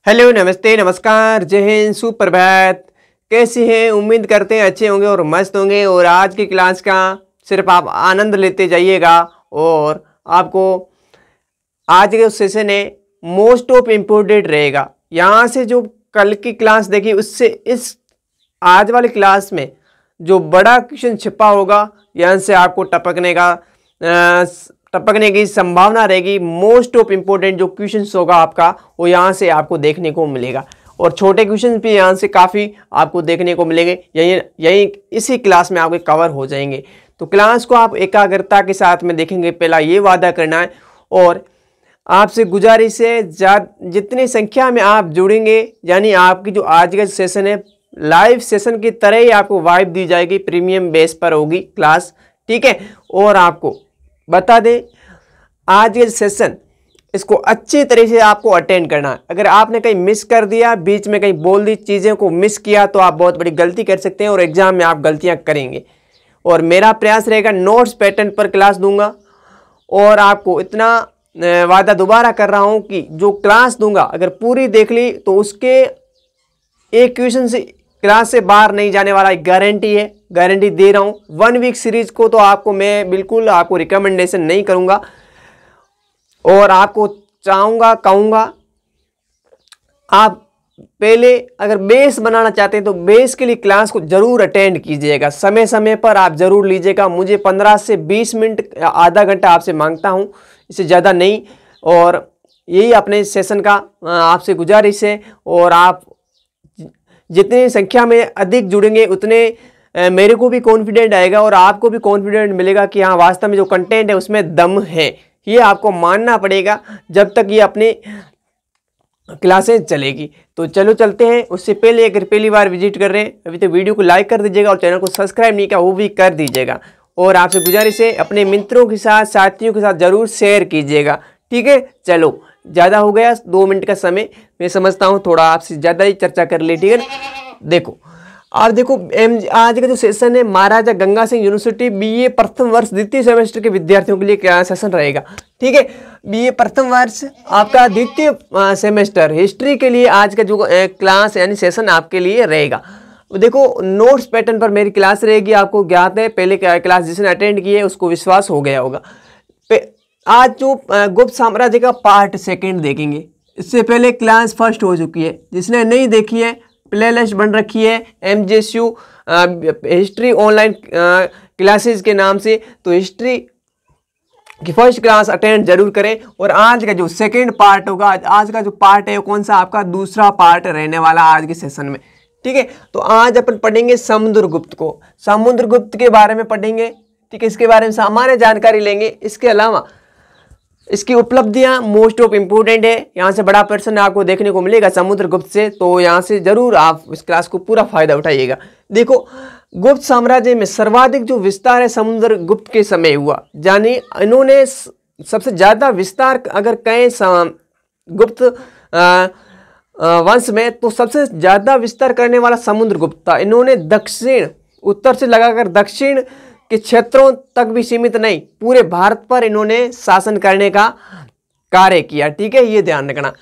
Hello, नमस्ते, नमस्कार, जय हिंद, सुप्रभात। कैसे हैं? उम्मीद करते हैं अच्छे होंगे और मस्त होंगे। और आज की क्लास का सिर्फ आप आनंद लेते जाइएगा। और आपको आज के सेशन है मोस्ट ऑफ इम्पोर्टेंट रहेगा। यहाँ से जो कल की क्लास देखी उससे इस आज वाली क्लास में जो बड़ा क्वेश्चन छिपा होगा, यहाँ से आपको टपकने की संभावना रहेगी। मोस्ट ऑफ इम्पोर्टेंट जो क्वेश्चन होगा आपका, वो यहाँ से आपको देखने को मिलेगा। और छोटे क्वेश्चन भी यहाँ से काफ़ी आपको देखने को मिलेंगे। यही इसी क्लास में आपके कवर हो जाएंगे। तो क्लास को आप एकाग्रता के साथ में देखेंगे, पहला ये वादा करना है। और आपसे गुजारिश है जितनी संख्या में आप जुड़ेंगे, यानी आपकी जो आज का सेशन है लाइव सेशन की तरह ही आपको वाइब दी जाएगी। प्रीमियम बेस पर होगी क्लास, ठीक है। और आपको बता दें, आज ये सेशन इसको अच्छी तरह से आपको अटेंड करना है। अगर आपने कहीं मिस कर दिया, बीच में कहीं बोल दी, चीज़ों को मिस किया, तो आप बहुत बड़ी गलती कर सकते हैं और एग्जाम में आप गलतियां करेंगे। और मेरा प्रयास रहेगा नोट्स पैटर्न पर क्लास दूंगा। और आपको इतना वादा दोबारा कर रहा हूं कि जो क्लास दूंगा अगर पूरी देख ली तो उसके एक क्वेश्चन से क्लास से बाहर नहीं जाने वाला, एक गारंटी है, गारंटी दे रहा हूं। 1 वीक सीरीज को तो आपको मैं बिल्कुल आपको रिकमेंडेशन नहीं करूंगा। और आपको कहूंगा आप पहले अगर बेस बनाना चाहते हैं तो बेस के लिए क्लास को जरूर अटेंड कीजिएगा। समय समय पर आप जरूर लीजिएगा। मुझे 15 से 20 मिनट आधा घंटा आपसे मांगता हूं, इससे ज़्यादा नहीं। और यही अपने सेशन का आपसे गुजारिश है। और आप जितनी संख्या में अधिक जुड़ेंगे उतने मेरे को भी कॉन्फिडेंट आएगा और आपको भी कॉन्फिडेंट मिलेगा कि हाँ, वास्तव में जो कंटेंट है उसमें दम है। ये आपको मानना पड़ेगा जब तक ये अपनी क्लासेस चलेगी। तो चलो चलते हैं। उससे पहले अगर पहली बार विजिट कर रहे हैं अभी तो वीडियो को लाइक कर दीजिएगा और चैनल को सब्सक्राइब नहीं किया वो भी कर दीजिएगा। और आपसे गुजारिश है अपने मित्रों के साथ, साथियों के साथ जरूर शेयर कीजिएगा, ठीक है। चलो, ज़्यादा हो गया 2 मिनट का समय, मैं समझता हूँ थोड़ा आपसे ज़्यादा ही चर्चा कर ली, ठीक है ना। देखो आप देखो, आज का जो सेशन है महाराजा गंगा सिंह यूनिवर्सिटी बीए प्रथम वर्ष द्वितीय सेमेस्टर के विद्यार्थियों के लिए क्या सेशन रहेगा, ठीक है। बीए प्रथम वर्ष आपका द्वितीय सेमेस्टर हिस्ट्री के लिए आज का जो क्लास यानी सेशन आपके लिए रहेगा। देखो, नोट्स पैटर्न पर मेरी क्लास रहेगी। आपको ज्ञात है, पहले क्लास जिसने अटेंड की है उसको विश्वास हो गया होगा। आज जो गुप्त साम्राज्य का पार्ट 2 देखेंगे। इससे पहले क्लास फर्स्ट हो चुकी है, जिसने नहीं देखी है प्लेलिस्ट बन रखी है MJSU हिस्ट्री ऑनलाइन क्लासेस के नाम से। तो हिस्ट्री की फर्स्ट क्लास अटेंड जरूर करें। और आज का जो सेकंड पार्ट होगा, आज का जो पार्ट है कौन सा, आपका दूसरा पार्ट रहने वाला आज के सेशन में, ठीक है। तो आज अपन पढ़ेंगे समुद्रगुप्त को, समुद्रगुप्त के बारे में पढ़ेंगे, ठीक है। इसके बारे में सामान्य जानकारी लेंगे। इसके अलावा इसकी उपलब्धियां मोस्ट ऑफ इम्पोर्टेंट है। यहाँ से बड़ा प्रश्न आपको देखने को मिलेगा समुद्रगुप्त से, तो यहाँ से जरूर आप इस क्लास को पूरा फायदा उठाइएगा। देखो, गुप्त साम्राज्य में सर्वाधिक जो विस्तार है समुद्रगुप्त के समय हुआ, यानी इन्होंने सबसे ज्यादा विस्तार अगर कहें गुप्त वंश में, तो सबसे ज्यादा विस्तार करने वाला समुद्रगुप्त था। इन्होंने उत्तर से लगाकर दक्षिण के क्षेत्रों तक भी सीमित नहीं, पूरे भारत पर इन्होंने शासन करने का कार्य किया, ठीक है। ये ध्यान रखना।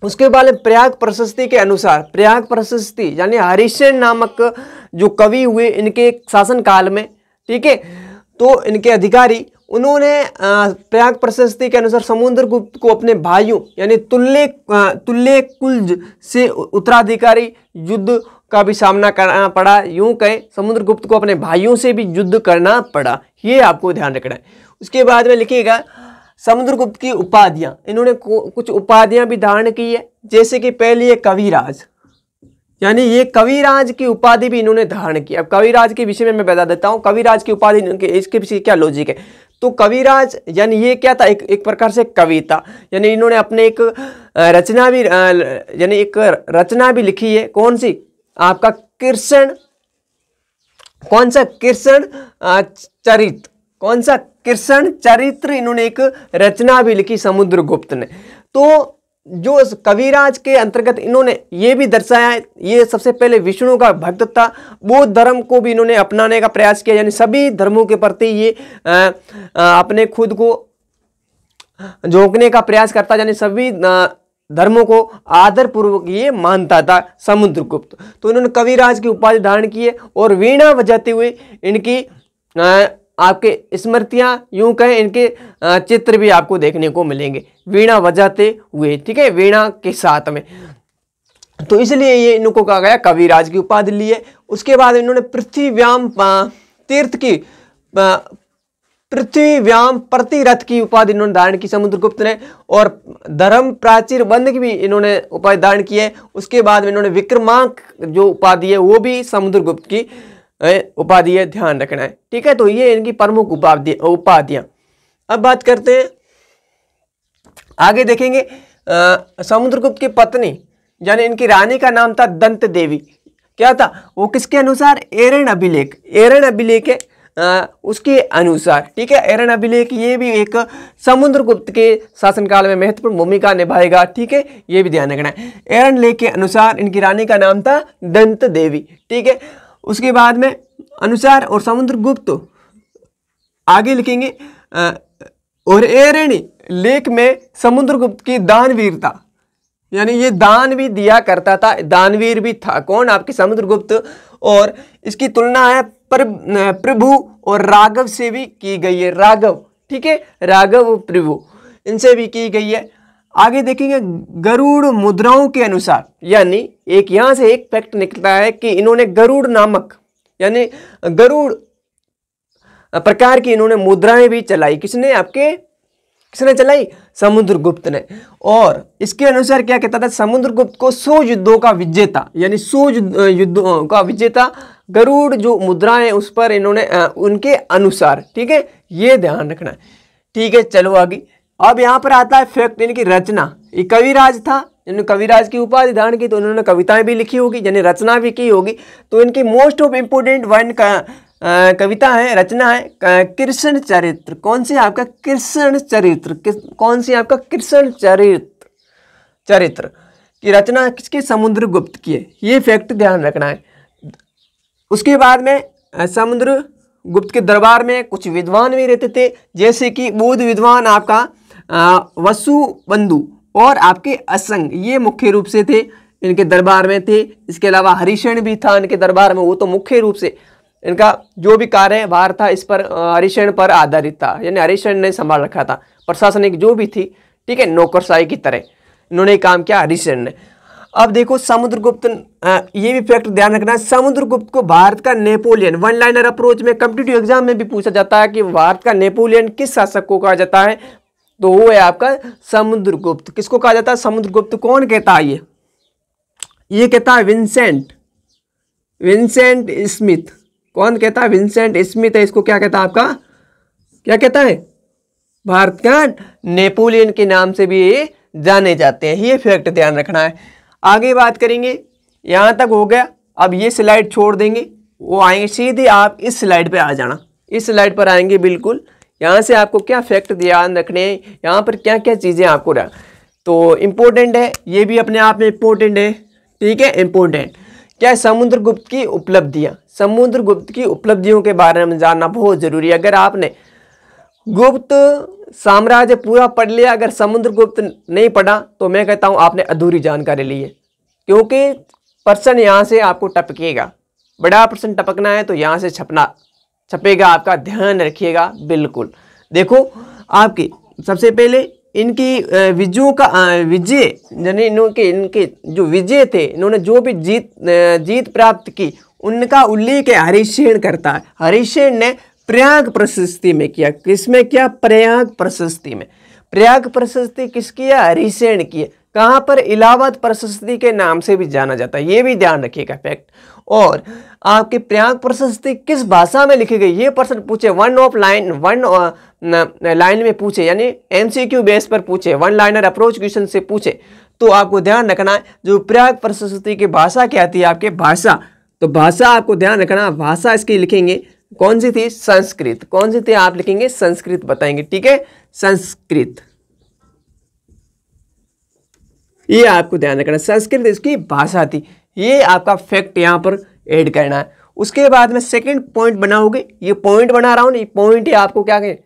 उसके बाद प्रयाग प्रशस्ति के अनुसार, प्रयाग प्रशस्ति यानी हरिसेन नामक जो कवि हुए इनके शासन काल में, ठीक है। तो इनके अधिकारी उन्होंने प्रयाग प्रशस्ति के अनुसार समुद्रगुप्त को अपने भाइयों यानी तुल्य कुल्ज से उत्तराधिकारी युद्ध का भी सामना करना पड़ा। यूं कहें समुद्रगुप्त को अपने भाइयों से भी युद्ध करना पड़ा, ये आपको ध्यान रखना है। उसके बाद में लिखिएगा समुद्रगुप्त की उपाधियां। इन्होंने कुछ उपाधियां भी धारण की है, जैसे कि पहली है कविराज, यानी ये कविराज की उपाधि भी इन्होंने धारण की। अब कविराज के विषय में मैं बता देता हूं, कविराज की उपाधि इसके पीछे क्या लॉजिक है। तो कविराज यानी ये क्या था, एक प्रकार से कविता, यानी इन्होंने अपने एक रचना भी लिखी है। कौन सी, आपका कृष्ण, कौन सा, कृष्ण चरित्र, कौन सा, कृष्ण चरित्र, इन्होंने एक रचना भी लिखी समुद्रगुप्त ने। तो जो कविराज के अंतर्गत इन्होंने ये भी दर्शाया है, ये सबसे पहले विष्णु का भक्त था। बौद्ध धर्म को भी इन्होंने अपनाने का प्रयास किया, यानी सभी धर्मों के प्रति ये अपने खुद को झोंकने का प्रयास करता, यानी सभी धर्मों को आदरपूर्वक ये मानता था समुद्रगुप्त। तो इन्होंने कविराज की उपाधि धारण की है और वीणा बजाते हुए इनकी आपके स्मृतियां, यूं कहें इनके चित्र भी आपको देखने को मिलेंगे वीणा बजाते हुए, ठीक है, वीणा के साथ में। तो इसलिए ये इनको कहा गया कविराज की उपाधि ली है। उसके बाद इन्होंने पृथ्वीव्याम तीर्थ की पृथ्वीव्याम प्रतिरथ की उपाधि इन्होंने धारण की समुद्रगुप्त ने, और धर्म प्राचीर बंध की भी इन्होंने उपाधि धारण की है। उसके बाद में इन्होंने विक्रमांक जो उपाधि है वो भी समुद्रगुप्त की उपाधि है, ध्यान रखना है, ठीक है। तो ये इनकी प्रमुख उपाधियां। अब बात करते हैं आगे, देखेंगे समुद्रगुप्त की पत्नी यानी इनकी रानी का नाम था दंत देवी। क्या था वो, किसके अनुसार, एरन अभिलेख है उसके अनुसार, ठीक है। एरन अभिलेख ये भी एक समुद्रगुप्त के शासनकाल में महत्वपूर्ण भूमिका निभाएगा, ठीक है, ये भी ध्यान रखना है। एरन लेख के अनुसार इनकी रानी का नाम था दंत देवी, ठीक है। उसके बाद में अनुसार और समुद्रगुप्त आगे लिखेंगे, और एरन लेख में समुद्रगुप्त की दानवीरता, यानी ये दान भी दिया करता था, दानवीर भी था। कौन, आपके समुद्रगुप्त। और इसकी तुलना है प्रभु और राघव से भी की गई है, राघव, ठीक है, राघव प्रभु इनसे भी की गई है। आगे देखेंगे गरुड़ मुद्राओं के अनुसार, यानी एक यहां से एक फैक्ट निकलता है कि इन्होंने गरुड़ नामक यानी गरुड़ प्रकार की इन्होंने मुद्राएं भी चलाई। किसने चलाई, समुद्रगुप्त ने। और इसके अनुसार क्या कहता था, समुद्रगुप्त को 100 युद्धों का विजेता, यानी 100 युद्धों का विजेता गरुड़ जो मुद्राएं उस पर इन्होंने उनके अनुसार, ठीक है, ये ध्यान रखना है, ठीक है। चलो आगे, अब यहाँ पर आता है फैक्ट, इनकी रचना। ये कविराज था, इन्होंने कविराज की उपाधि धारण की, तो इन्होंने कविताएं भी लिखी होगी, यानी रचना भी की होगी। तो इनकी मोस्ट ऑफ इम्पोर्टेंट वन का कविता है, रचना है कृष्ण चरित्र। कौन सी, आपका कृष्ण चरित्र। कौन सी, आपका कृष्ण चरित्र की रचना किसके, समुद्रगुप्त की है, ये फैक्ट ध्यान रखना है। उसके बाद में समुद्रगुप्त के दरबार में कुछ विद्वान भी रहते थे, जैसे कि बौद्ध विद्वान आपका वसुबंधु और आपके असंग, ये मुख्य रूप से थे इनके दरबार में थे। इसके अलावा हरिशण भी था इनके दरबार में, वो तो मुख्य रूप से इनका जो भी कार्यभार था इस पर हरिशण पर आधारित था, यानी हरिशण ने संभाल रखा था, प्रशासनिक जो भी थी, ठीक है, नौकरशाही की तरह इन्होंने काम किया हरिशण ने। अब देखो समुद्रगुप्त, ये भी फैक्ट ध्यान रखना है, समुद्रगुप्त को भारत का नेपोलियन, वन लाइनर अप्रोच में कॉम्पिटिटिव एग्जाम में भी पूछा जाता है कि भारत का नेपोलियन किस शासक को कहा जाता है, तो वो है आपका समुद्रगुप्त। किसको कहा जाता है, समुद्रगुप्त। कौन कहता है ये कहता है विंसेंट स्मिथ। कौन कहता है, विंसेंट स्मिथ है, इसको क्या कहता है, आपका क्या कहता है, भारत का नेपोलियन के नाम से भी ये जाने जाते हैं, ये फैक्ट ध्यान रखना है। आगे बात करेंगे, यहाँ तक हो गया। अब ये स्लाइड छोड़ देंगे, वो आएंगे सीधे, आप इस स्लाइड पे आ जाना, इस स्लाइड पर आएंगे बिल्कुल। यहाँ से आपको क्या फैक्ट ध्यान रखने हैं, यहाँ पर क्या क्या चीज़ें आपको तो इम्पोर्टेंट है, ये भी अपने आप में इम्पोर्टेंट है, ठीक है, इम्पोर्टेंट क्या है, समुद्रगुप्त की उपलब्धियाँ। समुद्रगुप्त की उपलब्धियों के बारे में जानना बहुत जरूरी है। अगर आपने गुप्त साम्राज्य पूरा पढ़ लिया, अगर समुद्रगुप्त नहीं पढ़ा तो मैं कहता हूँ आपने अधूरी जानकारी ली है, क्योंकि प्रश्न यहाँ से आपको टपकेगा, बड़ा प्रश्न टपकना है तो यहाँ से छपेगा आपका, ध्यान रखिएगा बिल्कुल। देखो आपकी सबसे पहले इनकी विजय यानी इनके जो विजय थे, इन्होंने जो भी जीत प्राप्त की, उनका उल्लेख हरिशेन करता है। हरिशेन ने प्रयाग प्रशस्ति में किया। किसमें किया, प्रयाग प्रशस्ति में। प्रयाग प्रशस्ति किसकी है, हरिशेन की है। कहाँ पर, इलाहाबाद प्रशस्ति के नाम से भी जाना जाता है, ये भी ध्यान रखिएगा फैक्ट। और आपके प्रयाग प्रशस्ति किस भाषा में लिखी गई, ये प्रश्न पूछे, वन लाइन में पूछे, यानी एमसीक्यू बेस पर पूछे, वन लाइनर अप्रोच क्वेश्चन से पूछे, तो आपको ध्यान रखना है जो प्रयाग प्रशस्ति की भाषा क्या थी, आपके भाषा। तो भाषा आपको ध्यान रखना, भाषा इसकी लिखेंगे कौन सी थी, संस्कृत। कौन सी थी, आप लिखेंगे संस्कृत बताएंगे, ठीक है, संस्कृत, ये आपको ध्यान रखना, संस्कृत इसकी भाषा थी। ये आपका फैक्ट यहाँ पर ऐड करना है। उसके बाद में सेकंड पॉइंट बनाओगे, ये पॉइंट बना रहा हूँ, ये पॉइंट ही आपको क्या कहें,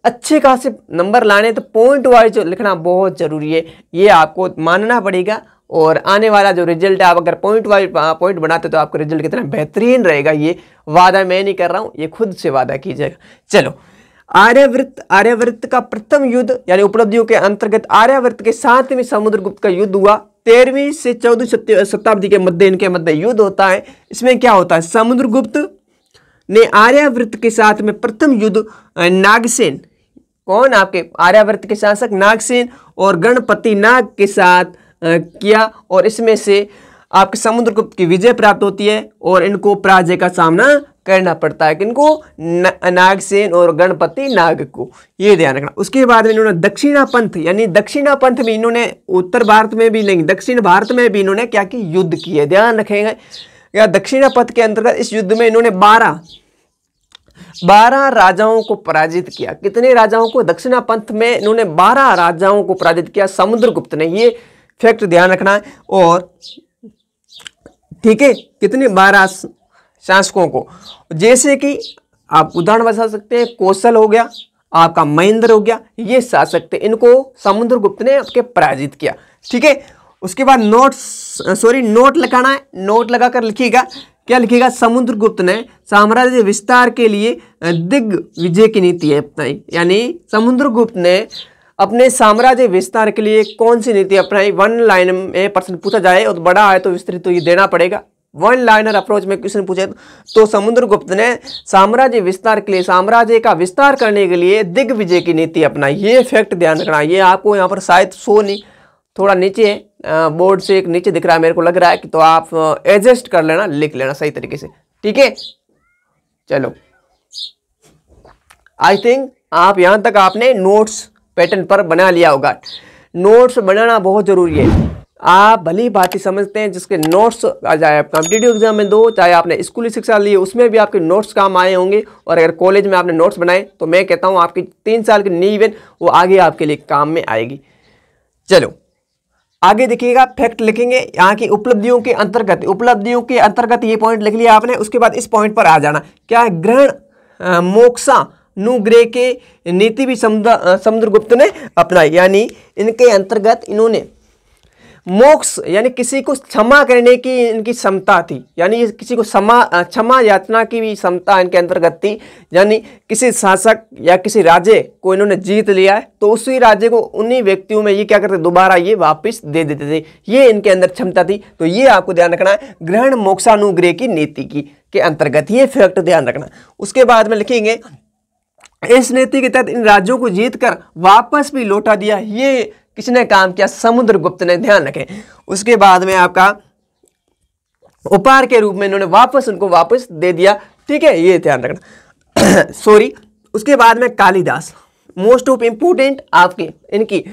अच्छे खासे नंबर लाने तो पॉइंट वाइज लिखना बहुत ज़रूरी है, ये आपको मानना पड़ेगा। और आने वाला जो रिजल्ट है, आप अगर पॉइंट वाइज पॉइंट बनाते तो आपका रिजल्ट कितना बेहतरीन रहेगा। ये वादा मैं नहीं कर रहा हूँ, ये खुद से वादा कीजिएगा। चलो, आर्यावर्त का प्रथम युद्ध यानी उपलब्धियों के अंतर्गत आर्यावर्त के साथ में समुद्रगुप्त का युद्ध हुआ। 13वीं से 14वीं शताब्दी के मध्य इनके मध्य युद्ध होता है। इसमें क्या होता है, समुद्रगुप्त ने आर्यावर्त के साथ में प्रथम युद्ध नागसेन, कौन आपके आर्यावर्त के शासक नागसेन और गणपति नाग के साथ किया, और इसमें से आपके समुद्रगुप्त की विजय प्राप्त होती है और इनको पराजय का सामना करना पड़ता है। किनको, नागसेन और गणपति नाग को, ये ध्यान रखना। उसके बाद में इन्होंने दक्षिणा पंथ यानी दक्षिणा पंथ में इन्होंने उत्तर भारत में भी नहीं, दक्षिण भारत में भी इन्होंने क्या की, युद्ध किए। ध्यान रखेंगे, या दक्षिणा पंथ के अंतर्गत इस युद्ध में इन्होंने 12 राजाओं को पराजित किया। कितने राजाओं को, दक्षिणा पंथ में इन्होंने 12 राजाओं को पराजित किया समुद्रगुप्त ने, ये फैक्ट ध्यान रखना है। और ठीक है, कितने, 12 शासकों को, जैसे कि आप उदाहरण बता सकते हैं, कौशल हो गया, आपका महेंद्र हो गया, ये शासक थे, इनको समुद्रगुप्त ने आपके पराजित किया। ठीक है, उसके बाद नोट लगाना है, नोट लगाकर लिखिएगा, क्या लिखिएगा, समुद्रगुप्त ने साम्राज्य विस्तार के लिए दिग्विजय की नीति अपनाई। यानी समुद्रगुप्त ने अपने साम्राज्य विस्तार के लिए कौन सी नीति अपनाई। वन लाइन में प्रश्न पूछा जाए और बड़ा है तो विस्तृत तो ये देना पड़ेगा। वन लाइनर अप्रोच में क्वेश्चन पूछे तो समुद्रगुप्त ने साम्राज्य विस्तार के लिए, साम्राज्य का विस्तार करने के लिए दिग्विजय की नीति अपनाई। ये फैक्ट ध्यान रखना। ये आपको यहाँ पर शायद शो नहीं, थोड़ा नीचे है, बोर्ड से एक नीचे दिख रहा है मेरे को लग रहा है कि, तो आप एडजस्ट कर लेना, लिख लेना सही तरीके से। ठीक है, चलो, आई थिंक आप यहाँ तक आपने नोट्स पैटर्न पर बना लिया होगा। नोट्स बनाना बहुत जरूरी है। आप भली बात ही समझते हैं, जिसके नोट्स आ जाए आप कॉम्पिटिटिव एग्जाम में दो, चाहे आपने स्कूली शिक्षा ली उसमें भी आपके नोट्स काम आए होंगे, और अगर कॉलेज में आपने नोट्स बनाए तो मैं कहता हूँ आपकी 3 साल की नींव वो आगे आपके लिए काम में आएगी। चलो आगे देखिएगा, फैक्ट लिखेंगे यहाँ की उपलब्धियों के अंतर्गत ये पॉइंट लिख लिया आपने। उसके बाद इस पॉइंट पर आ जाना, क्या है, ग्रहण मोक्षा नुग्रह के नीति भी समुद्रगुप्त ने अपनाई। यानी इनके अंतर्गत इन्होंने मोक्ष यानी किसी को क्षमा करने की इनकी क्षमता थी, यानी किसी को क्षमा याचना की भी क्षमता इनके अंतर्गत थी। यानी किसी शासक या किसी राज्य को इन्होंने जीत लिया है तो उसी राज्य को उन्हीं व्यक्तियों में ये क्या करते, दोबारा ये वापस दे देते थे। ये इनके अंदर क्षमता थी। तो ये आपको ध्यान रखना है, ग्रहण मोक्षानुग्रह की नीति की के अंतर्गत, ये फैक्ट ध्यान रखना। उसके बाद में लिखेंगे, इस नीति के तहत इन राज्यों को जीतकर वापस भी लौटा दिया। ये किसने काम किया, समुद्रगुप्त ने, ध्यान रखें। उसके बाद में आपका उपहार के रूप में इन्होंने उनको वापस दे दिया। ठीक है, ये ध्यान रखना। सॉरी, उसके बाद में कालिदास, मोस्ट ऑफ इंपोर्टेंट आपके इनकी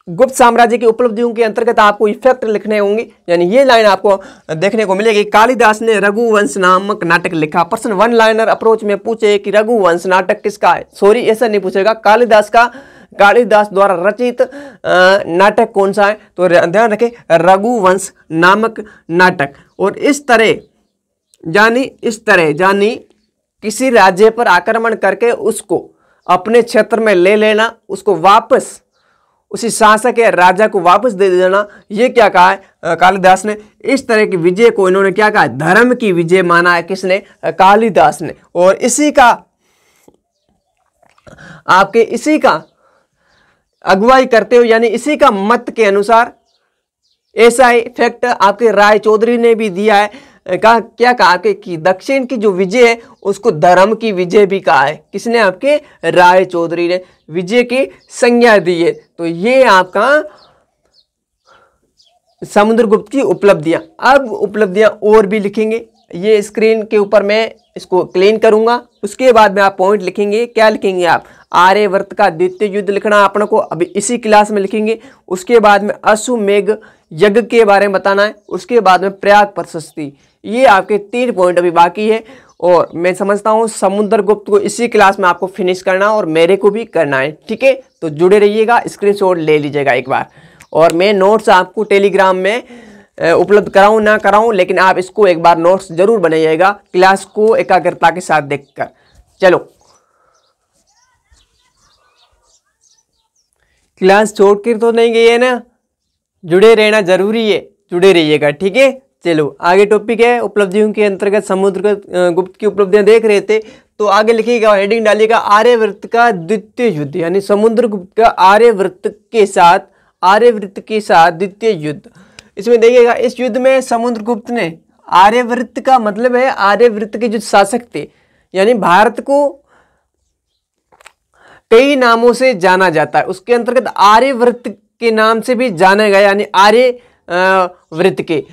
गुप्त साम्राज्य की उपलब्धियों के अंतर्गत आपको इफेक्ट लिखने होंगे। यानी ये लाइन आपको देखने को मिलेगी, कालिदास ने रघुवंश नामक नाटक लिखा। प्रश्न वन लाइनर अप्रोच में पूछे कि रघुवंश नाटक किसका है, सॉरी ऐसा नहीं पूछेगा, कालिदास द्वारा रचित नाटक कौन सा है, तो ध्यान रखें, रघुवंश नामक नाटक। और इस तरह यानी किसी राज्य पर आक्रमण करके उसको अपने क्षेत्र में ले लेना, उसको वापस उसी शासक या राजा को वापस दे देना, ये क्या कहा है कालिदास ने। इस तरह की विजय को इन्होंने क्या कहा, धर्म की विजय माना है, किसने, कालिदास ने। और इसी का अगुवाई करते हो, यानी इसी का मत के अनुसार ऐसा ही फैक्ट आपके राय चौधरी ने भी दिया है। क्या कहा कि दक्षिण की जो विजय है उसको धर्म की विजय भी कहा है। किसने, आपके राय चौधरी ने विजय की संज्ञा दी है। तो ये आपका समुद्रगुप्त की उपलब्धियां। अब उपलब्धियां और भी लिखेंगे, ये स्क्रीन के ऊपर मैं इसको क्लीन करूंगा। उसके बाद में आप पॉइंट लिखेंगे, क्या लिखेंगे आप, आर्यवर्त का द्वितीय युद्ध लिखना अपने को, अभी इसी क्लास में लिखेंगे। उसके बाद में अश्वमेघ यज्ञ के बारे में बताना है। उसके बाद में प्रयाग प्रशस्ति, ये आपके 3 पॉइंट अभी बाकी है। और मैं समझता हूँ समुद्रगुप्त को इसी क्लास में आपको फिनिश करना और मेरे को भी करना है। ठीक है, तो जुड़े रहिएगा, स्क्रीनशॉट ले लीजिएगा एक बार। और मैं नोट्स आपको टेलीग्राम में उपलब्ध कराऊं ना कराऊं, लेकिन आप इसको एक बार नोट्स जरूर बनाइएगा, क्लास को एकाग्रता के साथ देखकर। चलो क्लास छोड़ कर तो नहीं गई है ना, जुड़े रहना जरूरी है, जुड़े रहिएगा, ठीक है। चलो आगे टॉपिक है उपलब्धियों के अंतर्गत समुद्रगुप्त की उपलब्धियां देख रहे थे, तो आगे लिखिएगा, हेडिंग डालिएगा आर्यवर्त का द्वितीय युद्ध, यानी समुद्रगुप्त का आर्यवर्त के साथ द्वितीय युद्ध। इसमें देखिएगा, इस युद्ध में समुद्रगुप्त ने, आर्यवर्त का मतलब है आर्यवर्त के जो शासक थे, यानी भारत को कई नामों से जाना जाता है, उसके अंतर्गत आर्यवर्त के नाम से भी जाना गया, यानी आर्यवर्त के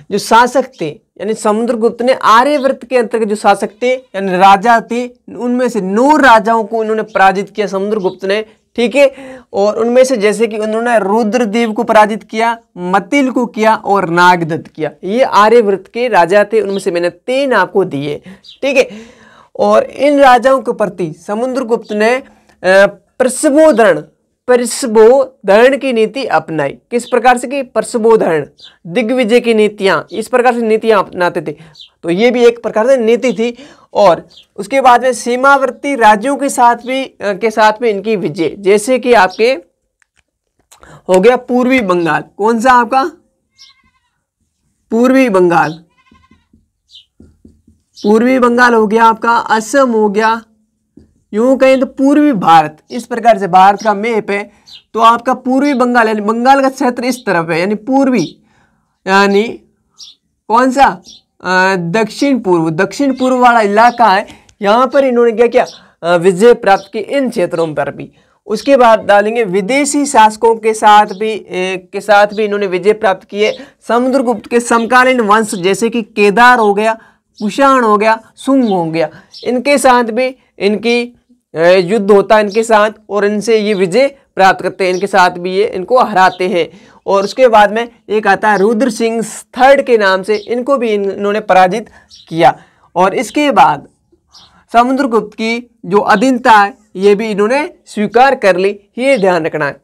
जो शासक थे, यानी समुद्रगुप्त ने आर्यवर्त के अंतर्गत जो शासक थे यानी राजा थे, उनमें से 9 राजाओं को उन्होंने पराजित किया समुद्रगुप्त ने, ठीक है। और उनमें से जैसे कि उन्होंने रुद्रदेव को पराजित किया, मतिल को किया और नागदत्त किया, ये आर्यवर्त के राजा थे, उनमें से मैंने 3 आपको दिए, ठीक है। और इन राजाओं के प्रति समुद्रगुप्त ने प्रसबोधन की नीति अपनाई। किस प्रकार से की? प्रसबोधन, दिग्विजय की नीतियां, इस प्रकार से नीतियां अपनाते थे, तो ये भी एक प्रकार से नीति थी। और उसके बाद में सीमावर्ती राज्यों के साथ में इनकी विजय, जैसे कि आपके हो गया पूर्वी बंगाल, कौन सा आपका? पूर्वी बंगाल हो गया आपका, असम हो गया, यूं कहें तो पूर्वी भारत, इस प्रकार से भारत का मैप है, तो आपका पूर्वी बंगाल यानी बंगाल का क्षेत्र इस तरफ है, यानी पूर्वी, यानी कौन सा? दक्षिण पूर्व वाला इलाका है, यहाँ पर इन्होंने क्या किया? विजय प्राप्त की इन क्षेत्रों पर भी। उसके बाद डालेंगे विदेशी शासकों के साथ भी इन्होंने विजय प्राप्त किए। समुद्रगुप्त के समकालीन वंश जैसे कि केदार हो गया, कुषाण हो गया, शुंग हो गया, इनके साथ भी इनकी युद्ध होता है इनके साथ, और इनसे ये विजय प्राप्त करते हैं, इनके साथ भी ये इनको हराते हैं। और उसके बाद में एक आता है रुद्र सिंह III के नाम से, इनको भी इन्होंने पराजित किया। और इसके बाद समुद्रगुप्त की जो अधीनता है ये भी इन्होंने स्वीकार कर ली, ये ध्यान रखना है,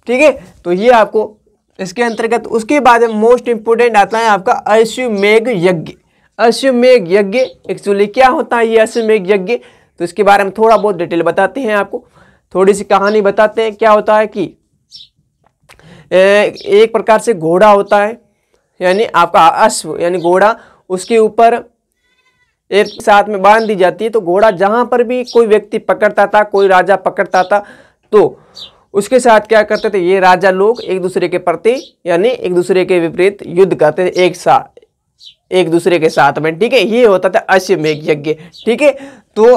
ठीक है। तो ये आपको इसके अंतर्गत, उसके बाद मोस्ट इंपोर्टेंट आता है आपका अश्वमेध यज्ञ। अश्वमेध यज्ञ एक्चुअली क्या होता है ये अश्वमेध यज्ञ, तो इसके बारे में थोड़ा बहुत डिटेल बताते हैं आपको, थोड़ी सी कहानी बताते हैं। क्या होता है कि एक प्रकार से घोड़ा होता है, यानी आपका अश्व यानी घोड़ा, उसके ऊपर एक साथ में बांध दी जाती है, तो घोड़ा जहां पर भी कोई व्यक्ति पकड़ता था, कोई राजा पकड़ता था, तो उसके साथ क्या करते थे ये राजा लोग? एक दूसरे के प्रति यानी एक दूसरे के विपरीत युद्ध करते थे एक दूसरे के साथ में, ठीक है। ये होता था अश्वमेध यज्ञ, ठीक है। तो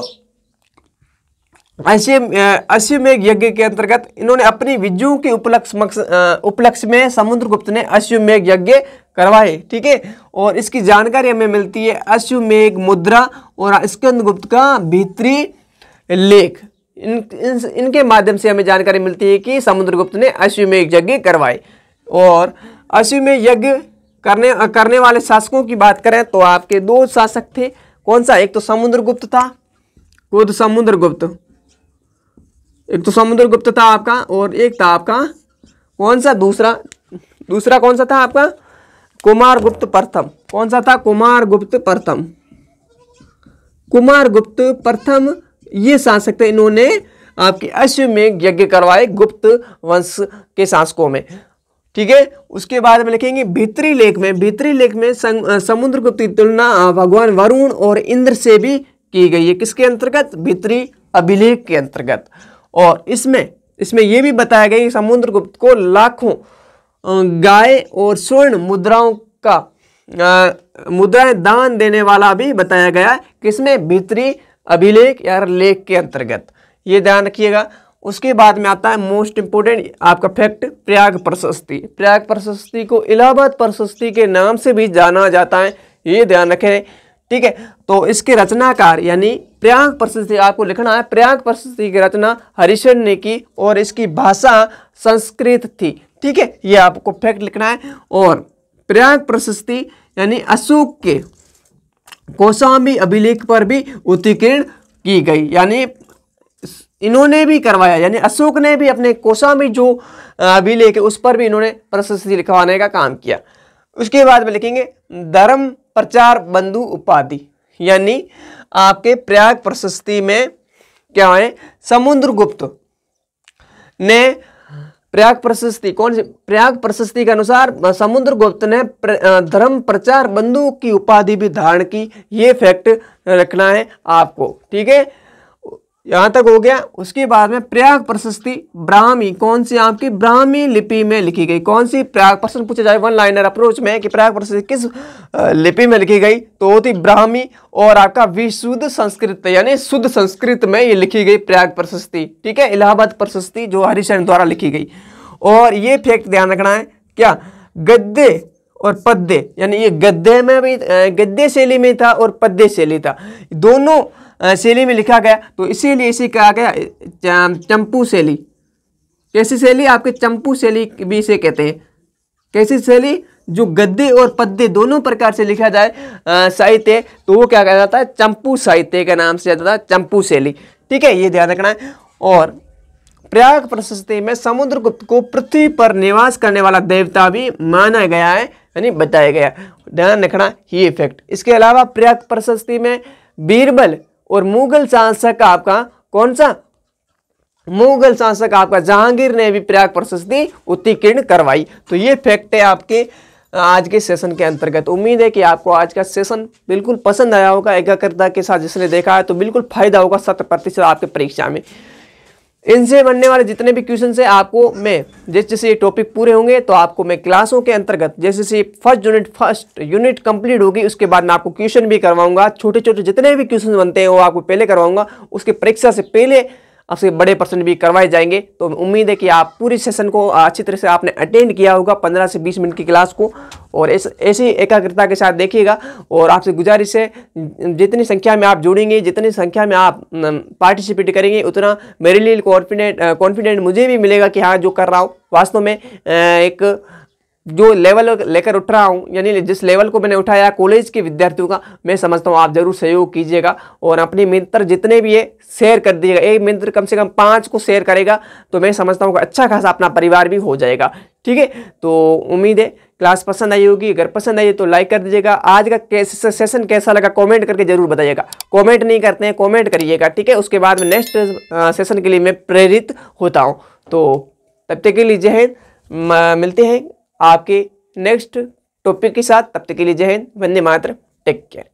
अश्वमेध यज्ञ के अंतर्गत इन्होंने अपनी विजयों के उपलक्ष्य में समुद्रगुप्त ने अश्वमेध यज्ञ करवाए, ठीक है। और इसकी जानकारी हमें मिलती है अश्वमेध मुद्रा और स्कंदगुप्त का भीतरी लेख, इनके माध्यम से हमें जानकारी मिलती है कि समुद्रगुप्त ने अश्वमेध यज्ञ करवाए। और अश्वमेध यज्ञ करने वाले शासकों की बात करें तो आपके 2 शासक थे, कौन सा? एक तो समुद्रगुप्त था, खुद समुद्रगुप्त, एक तो समुद्रगुप्त था आपका, और एक था आपका कौन सा? दूसरा कौन सा था आपका? कुमारगुप्त प्रथम। कौन सा था? कुमारगुप्त प्रथम ये शासक थे, इन्होंने आपके अश्वमेध यज्ञ करवाए गुप्त वंश के शासकों में, ठीक है। उसके बाद में लिखेंगे भीतरी लेख में समुद्रगुप्त की तुलना भगवान वरुण और इंद्र से भी की गई है। किसके अंतर्गत? भीतरी अभिलेख के अंतर्गत। और इसमें यह भी बताया गया कि समुद्रगुप्त को लाखों गाय और स्वर्ण मुद्राएं दान देने वाला भी बताया गया, किसमें? भीतरी अभिलेख या लेख के अंतर्गत, ये ध्यान रखिएगा। उसके बाद में आता है मोस्ट इंपोर्टेंट आपका फैक्ट, प्रयाग प्रशस्ति को इलाहाबाद प्रशस्ति के नाम से भी जाना जाता है, ये ध्यान रखें, ठीक है। तो इसके रचनाकार यानी प्रयाग प्रशस्ति आपको लिखना है, प्रयाग प्रशस्ति की रचना हरिशन ने की और इसकी भाषा संस्कृत थी, ठीक है, ये आपको फैक्ट लिखना है। और प्रयाग प्रशस्ति यानी अशोक के कौशाम्बी अभिलेख पर भी उत्कीर्ण की गई, यानी इन्होंने भी करवाया, यानी अशोक ने भी अपने कौशाम्बी जो अभिलेख है उस पर भी इन्होंने प्रशस्ति लिखवाने का काम किया। उसके बाद में लिखेंगे धर्म प्रचार बंधु उपाधि, यानी आपके प्रयाग प्रशस्ति में क्या है? समुद्रगुप्त ने प्रयाग प्रशस्ति कौन सी? प्रयाग प्रशस्ति के अनुसार समुद्रगुप्त ने धर्म प्रचार बंधु की उपाधि भी धारण की। ये फैक्ट रखना है आपको, ठीक है। यहां तक हो गया। उसके बाद में प्रयाग प्रशस्ति ब्राह्मी, कौन सी? आपकी ब्राह्मी लिपि में लिखी गई। कौन सी? प्रयाग प्रश्न पूछा जाए वन लाइनर अप्रोच में कि प्रयाग प्रशस्ति किस लिपि में लिखी गई, तो होती ब्राह्मी और आपका विशुद्ध संस्कृत यानी शुद्ध संस्कृत में ये लिखी गई प्रयाग प्रशस्ति, ठीक है। इलाहाबाद प्रशस्ति जो हरिशरण द्वारा लिखी गई। और ये फैक्ट ध्यान रखना है क्या, गद्य और पद्य, यानी ये गद्य में भी गद्य शैली में था और पद्य शैली था, दोनों शैली में लिखा गया, तो इसीलिए इसे कहा गया चंपू शैली। कैसी शैली? आपके चंपू शैली भी इसे कहते हैं। कैसी शैली? जो गद्य और पद्य दोनों प्रकार से लिखा जाए साहित्य, तो वो क्या कहा जाता है? चंपू साहित्य के नाम से जाता है चंपू शैली, ठीक है। ये ध्यान रखना है। और प्रयाग प्रशस्ति में समुद्रगुप्त को पृथ्वी पर निवास करने वाला देवता भी माना गया है, यानी बताया गया। ध्यान रखना ये फैक्ट। इसके अलावा प्रयाग प्रशस्ति में बीरबल और मुगल शासक आपका कौन सा? मुगल शासक आपका जहांगीर ने भी प्रयाग प्रशस्ति उत्तीर्ण करवाई। तो ये फैक्ट है आपके आज के सेशन के अंतर्गत। उम्मीद है कि आपको आज का सेशन बिल्कुल पसंद आया होगा। एकाग्रता के साथ जिसने देखा है तो बिल्कुल फायदा होगा 100% आपके परीक्षा में। इनसे बनने वाले जितने भी क्वेश्चन है आपको मैं जैसे जैसे ये टॉपिक पूरे होंगे तो आपको मैं क्लासों के अंतर्गत जैसे जैसे फर्स्ट यूनिट कंप्लीट होगी उसके बाद मैं आपको क्वेश्चन भी करवाऊंगा। छोटे छोटे जितने भी क्वेश्चन बनते हैं वो आपको पहले करवाऊंगा। उसके परीक्षा से पहले आपसे बड़े प्रश्न भी करवाए जाएंगे। तो उम्मीद है कि आप पूरी सेशन को अच्छी तरह से आपने अटेंड किया होगा 15 से 20 मिनट की क्लास को, और ऐसी एकाग्रता के साथ देखिएगा। और आपसे गुजारिश है जितनी संख्या में आप जुड़ेंगे, जितनी संख्या में आप पार्टिसिपेट करेंगे, उतना मेरे लिए कॉन्फिडेंट मुझे भी मिलेगा कि हाँ जो कर रहा हूँ वास्तव में एक जो लेवल लेकर उठ रहा हूँ, यानी जिस लेवल को मैंने उठाया कॉलेज के विद्यार्थियों का, मैं समझता हूँ आप जरूर सहयोग कीजिएगा। और अपने मित्र जितने भी है शेयर कर दीजिएगा। एक मित्र कम से कम 5 को शेयर करेगा तो मैं समझता हूँ कि अच्छा खासा अपना परिवार भी हो जाएगा, ठीक है। तो उम्मीद है क्लास पसंद आई होगी। अगर पसंद आई तो लाइक कर दीजिएगा। आज का सेशन कैसा लगा कमेंट करके जरूर बताइएगा। कमेंट नहीं करते हैं, कमेंट करिएगा, ठीक है। उसके बाद में नेक्स्ट सेशन के लिए मैं प्रेरित होता हूँ। तो तब तक के लिए जय हिंद, मिलते हैं आपके नेक्स्ट टॉपिक के साथ। तब तक के लिए जय हिंद, वंदे मातरम, टेक केयर।